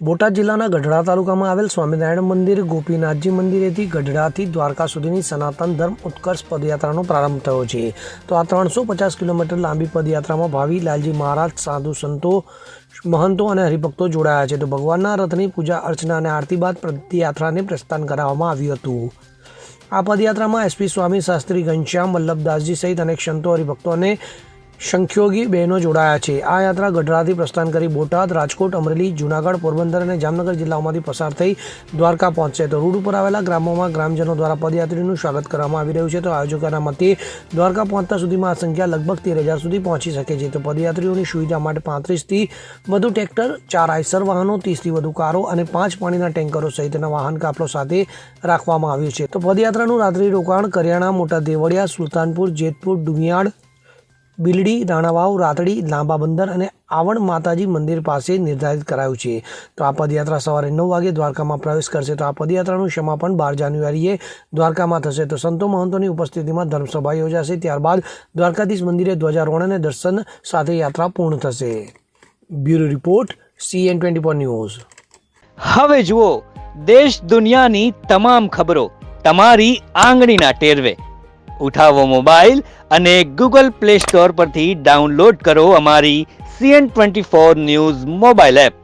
બોટાદ જિલ્લાના ગઢડા તાલુકામાં આવેલ સ્વામિનારાયણ મંદિર ગોપીનાથજી મંદિરેથી ગઢડાથી દ્વારકા સુધીની સનાતન ધર્મ ઉત્કર્ષ પદયાત્રાનો પ્રારંભ થયો છે. તો આ 350 કિલોમીટર લાંબી પદયાત્રામાં ભાવિ લાલજી મહારાજ, સાધુ સંતો, મહંતો અને હરિભક્તો જોડાયા છે. તો ભગવાનના રથની પૂજા અર્ચના અને આરતી બાદ પદયાત્રાને પ્રસ્થાન કરાવવામાં આવ્યું હતું. આ પદયાત્રામાં એસપી સ્વામી શાસ્ત્રી ઘનશ્યામ વલ્લભદાસજી સહિત અનેક સંતો, હરિભક્તો અને શંખ્યોગી બહેનો જોડાયા છે. આ યાત્રા ગઢડાથી પ્રસ્થાન કરી બોટાદ, રાજકોટ, અમરેલી, જૂનાગઢ, પોરબંદર અને જામનગર જિલ્લાઓમાંથી પસાર થઈ દ્વારકા પહોંચશે. તો રૂટ ઉપર આવેલા ગ્રામોમાં ગ્રામજનો દ્વારા પદયાત્રીનું સ્વાગત કરવામાં આવી રહ્યું છે. તો આયોજકોના મતે દ્વારકા પહોંચતા સુધીમાં આ સંખ્યા લગભગ 13,000 સુધી પહોંચી શકે છે. તો પદયાત્રીઓની સુવિધા માટે 35થી વધુ ટ્રેક્ટર, 4 આઈસર વાહનો, 30થી વધુ કારો અને 5 પાણીના ટેન્કરો સહિતના વાહન કાફલો સાથે રાખવામાં આવ્યું છે. તો પદયાત્રાનું રાત્રિ રોકાણ કરિયાણા, મોટા દેવળિયા, સુલતાનપુર, જેતપુર, ડુમિયાડ, બિલડી, રાણાવાવ, રાતડી, લાંબા બંદર અને આવણ માતાજી મંદિર પાસે નિર્ધારિત કરાયું છે. તો આ પદયાત્રા સવારે 9 વાગે દ્વારકામાં પ્રવેશ કરશે. તો આ પદયાત્રાનું સમાપન 12 જાન્યુઆરીએ દ્વારકામાં થશે. તો સંતો મહંતોની ઉપસ્થિતિમાં ધર્મસભા યોજાશે. ત્યારબાદ દ્વારકાધીશ મંદિરે ધ્વજારોહણ અને દર્શન સાથે યાત્રા પૂર્ણ થશે. Bureau report, CN24 news. હવે જુઓ દેશ દુનિયાની તમામ ખબરો તમારી આંગળીના ટેરવે. ઉઠાવો મોબાઈલ અને ગૂગલ પ્લે સ્ટોર પરથી ડાઉનલોડ કરો અમારી CN24 ન્યૂઝ મોબાઈલ એપ.